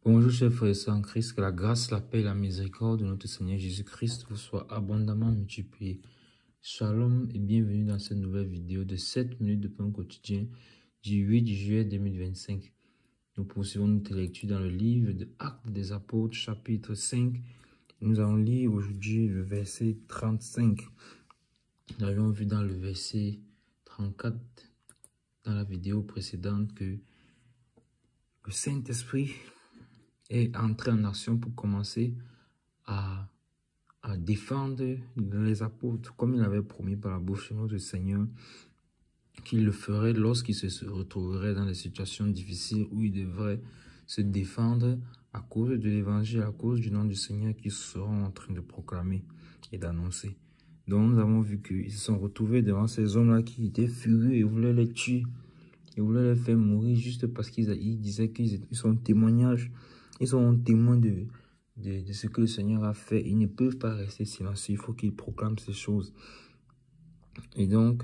Bonjour chers frères et sœurs en Christ, que la grâce, la paix et la miséricorde de notre Seigneur Jésus-Christ vous soient abondamment multipliées. Shalom et bienvenue dans cette nouvelle vidéo de 7 minutes de pain quotidien du 8 juillet 2025. Nous poursuivons notre lecture dans le livre de Actes des Apôtres, chapitre 5. Nous allons lire aujourd'hui le verset 35. Nous avions vu dans le verset 34 dans la vidéo précédente que le Saint-Esprit est entré en action pour commencer à défendre les apôtres, comme il avait promis par la bouche de notre Seigneur qu'il le ferait lorsqu'il se retrouverait dans des situations difficiles où il devrait se défendre à cause de l'évangile, à cause du nom du Seigneur qu'ils seront en train de proclamer et d'annoncer. Donc nous avons vu qu'ils se sont retrouvés devant ces hommes-là qui étaient furieux et voulaient les tuer. Ils voulaient les faire mourir juste parce qu'ils disaient qu'ils sont témoignages. Ils sont témoins de ce que le Seigneur a fait. Ils ne peuvent pas rester silencieux. Il faut qu'ils proclament ces choses. Et donc,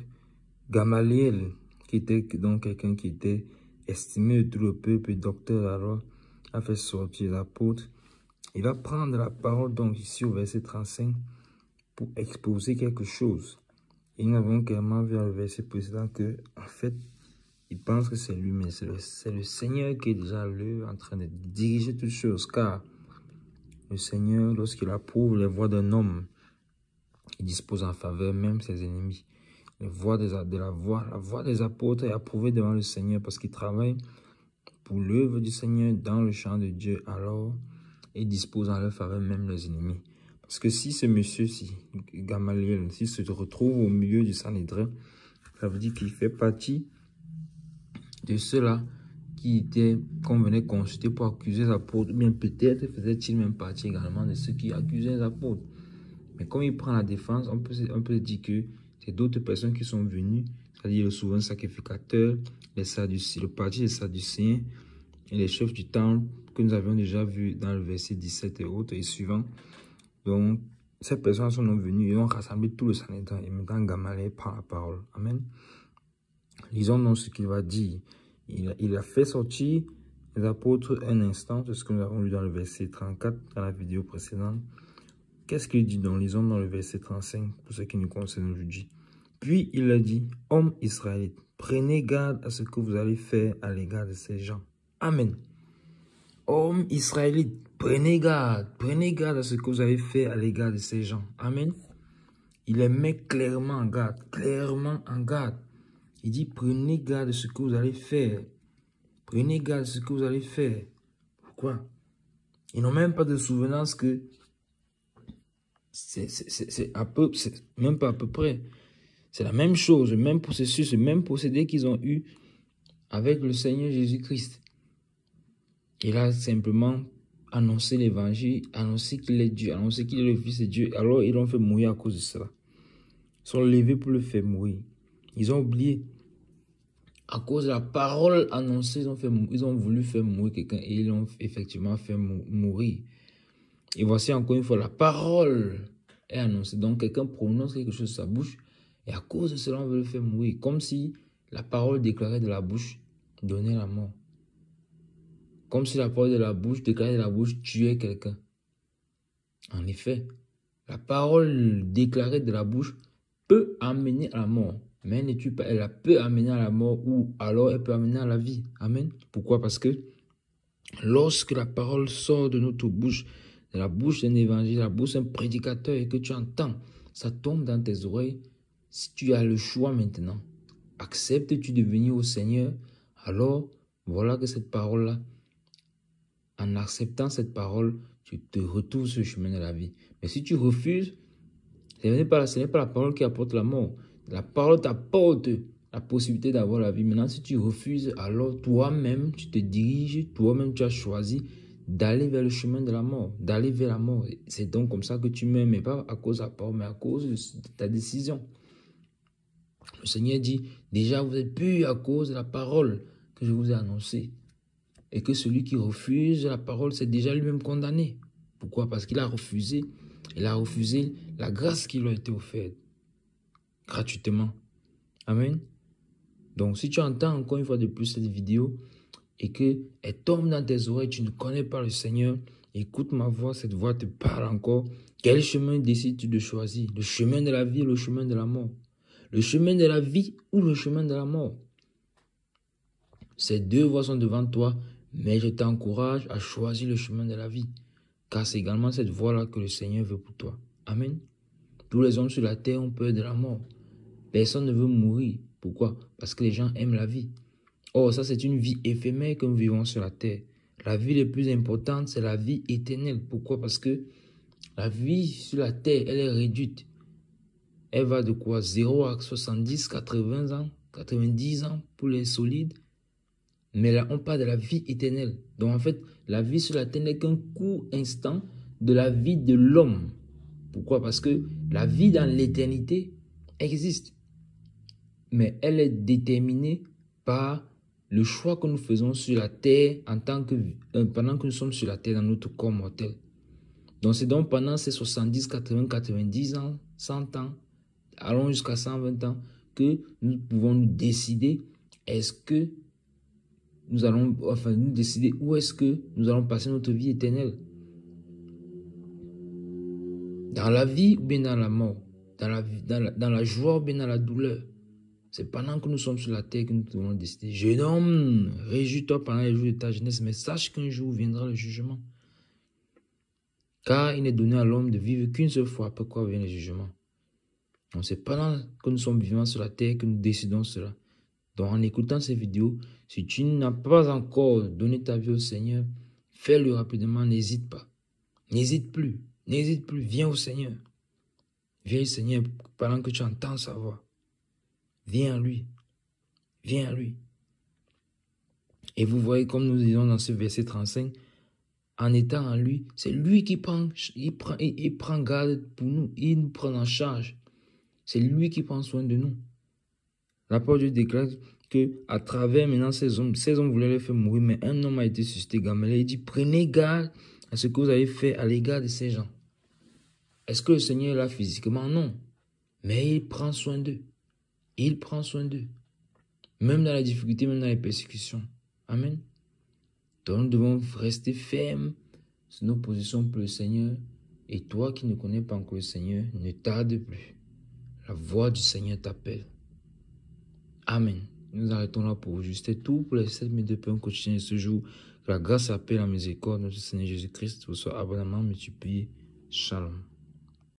Gamaliel, qui était donc quelqu'un qui était estimé de tout le peuple, docteur alors, a fait sortir l'apôtre. Il va prendre la parole donc ici au verset 35 pour exposer quelque chose. Et nous avons clairement vu dans le verset précédent que, en fait, il pense que c'est lui, mais c'est le Seigneur qui est déjà là en train de diriger toutes choses. Car le Seigneur, lorsqu'il approuve les voies d'un homme, il dispose en faveur même ses ennemis. La voix des apôtres est approuvée devant le Seigneur parce qu'il travaille pour l'œuvre du Seigneur dans le champ de Dieu. Alors, il dispose en leur faveur même les ennemis. Parce que si ce monsieur-ci, Gamaliel, s'il se retrouve au milieu du Sanhédrin, ça veut dire qu'il fait partie de ceux-là qui étaient, qu'on venait consulter pour accuser les apôtres, ou bien peut-être faisait-il même partie également de ceux qui accusaient les apôtres. Mais comme il prend la défense, on peut dire que c'est d'autres personnes qui sont venues, c'est-à-dire le souverain sacrificateur, le parti des Sadducéens et les chefs du temple que nous avions déjà vu dans le verset 17 et autres et suivants. Donc, ces personnes sont venues et ont rassemblé tout le Sanhédrin et maintenant Gamaliel prend la parole. Amen. Lisons donc ce qu'il va dire. Il a fait sortir les apôtres un instant, c'est ce que nous avons lu dans le verset 34 dans la vidéo précédente. Qu'est-ce qu'il dit donc? Lisons dans le verset 35 pour ce qui nous concerne aujourd'hui. Puis il a dit, hommes israélites, prenez garde à ce que vous allez faire à l'égard de ces gens. Amen. Hommes israélites, prenez garde à ce que vous allez faire à l'égard de ces gens. Amen. Il les met clairement en garde, Il dit, prenez garde à ce que vous allez faire. Prenez garde à ce que vous allez faire. Pourquoi? Ils n'ont même pas de souvenance que c'est même pas à peu près. C'est la même chose, le même processus, le même procédé qu'ils ont eu avec le Seigneur Jésus-Christ. Il a simplement annoncé l'évangile, annoncé qu'il est Dieu, annoncé qu'il est le Fils de Dieu. Alors ils l'ont fait mourir à cause de cela. Ils sont levés pour le faire mourir. Ils ont oublié. À cause de la parole annoncée, ils ont voulu faire mourir quelqu'un et ils l'ont effectivement fait mourir. Et voici encore une fois, la parole est annoncée. Donc quelqu'un prononce quelque chose de sa bouche et à cause de cela, on veut le faire mourir. Comme si la parole déclarée de la bouche donnait la mort. Comme si la parole de la bouche, déclarée de la bouche, tuait quelqu'un. En effet, la parole déclarée de la bouche peut amener à la mort. Mais elle ne tue pas, elle peut amener à la mort ou alors elle peut amener à la vie. Amen. Pourquoi? Parce que lorsque la parole sort de notre bouche, de la bouche d'un évangile, de la bouche d'un prédicateur et que tu entends, ça tombe dans tes oreilles. Si tu as le choix maintenant, acceptes-tu de venir au Seigneur, alors voilà que cette parole-là, en acceptant cette parole, tu te retrouves sur le chemin de la vie. Mais si tu refuses, ce n'est pas la parole qui apporte la mort. La parole t'apporte la possibilité d'avoir la vie. Maintenant, si tu refuses, alors toi-même, tu te diriges, toi-même, tu as choisi d'aller vers le chemin de la mort, d'aller vers la mort. C'est donc comme ça que tu meurs, mais pas à cause de la parole, mais à cause de ta décision. Le Seigneur dit, déjà vous êtes purs à cause de la parole que je vous ai annoncée. Et que celui qui refuse la parole, c'est déjà lui-même condamné. Pourquoi? Parce qu'il a refusé. Il a refusé la grâce qui lui a été offerte gratuitement. Amen. Donc, si tu entends encore une fois de plus cette vidéo et qu'elle tombe dans tes oreilles, tu ne connais pas le Seigneur, écoute ma voix, cette voix te parle encore. Quel chemin décides-tu de choisir? Le chemin de la vie ou le chemin de la mort? Le chemin de la vie ou le chemin de la mort? Ces deux voies sont devant toi, mais je t'encourage à choisir le chemin de la vie, car c'est également cette voie-là que le Seigneur veut pour toi. Amen. Tous les hommes sur la terre ont peur de la mort. Personne ne veut mourir. Pourquoi? Parce que les gens aiment la vie. Or, ça, c'est une vie éphémère que nous vivons sur la terre. La vie la plus importante, c'est la vie éternelle. Pourquoi? Parce que la vie sur la terre, elle est réduite. Elle va de quoi? 0 à 70, 80 ans, 90 ans pour les solides. Mais là, on parle de la vie éternelle. Donc, en fait, la vie sur la terre n'est qu'un court instant de la vie de l'homme. Pourquoi? Parce que la vie dans l'éternité existe. Mais elle est déterminée par le choix que nous faisons sur la terre pendant que nous sommes sur la terre dans notre corps mortel. Donc c'est donc pendant ces 70, 80, 90 ans, 100 ans, allons jusqu'à 120 ans, que nous pouvons nous décider est-ce que nous allons, nous décider où est-ce que nous allons passer notre vie éternelle. Dans la vie ou bien dans la mort, dans la joie ou bien dans la douleur. C'est pendant que nous sommes sur la terre que nous devons décider. Jeune homme, réjouis-toi pendant les jours de ta jeunesse, mais sache qu'un jour viendra le jugement. Car il n'est donné à l'homme de vivre qu'une seule fois, après quoi vient le jugement. Donc c'est pendant que nous sommes vivants sur la terre que nous décidons cela. Donc en écoutant ces vidéos, si tu n'as pas encore donné ta vie au Seigneur, fais-le rapidement, n'hésite pas. N'hésite plus, viens au Seigneur. Viens au Seigneur pendant que tu entends sa voix. Viens à lui. Viens à lui. Et vous voyez, comme nous disons dans ce verset 35, en étant en lui, c'est lui qui prend garde pour nous. Il nous prend en charge. C'est lui qui prend soin de nous. La parole de Dieu déclare qu'à travers maintenant ces hommes voulaient les faire mourir, mais un homme a été suscité, Gamaliel. Il dit, prenez garde à ce que vous avez fait à l'égard de ces gens. Est-ce que le Seigneur est là physiquement? Non. Mais il prend soin d'eux. Il prend soin d'eux. Même dans la difficulté, même dans les persécutions. Amen. Donc nous devons rester fermes sur nos positions pour le Seigneur. Et toi qui ne connais pas encore le Seigneur, ne tarde plus. La voix du Seigneur t'appelle. Amen. Nous arrêtons là pour aujourd'hui. C'était tout pour les 7 minutes de pain quotidien de ce jour. Que la grâce, la paix, la miséricorde de notre Seigneur Jésus-Christ vous soit abondamment multipliée. Shalom.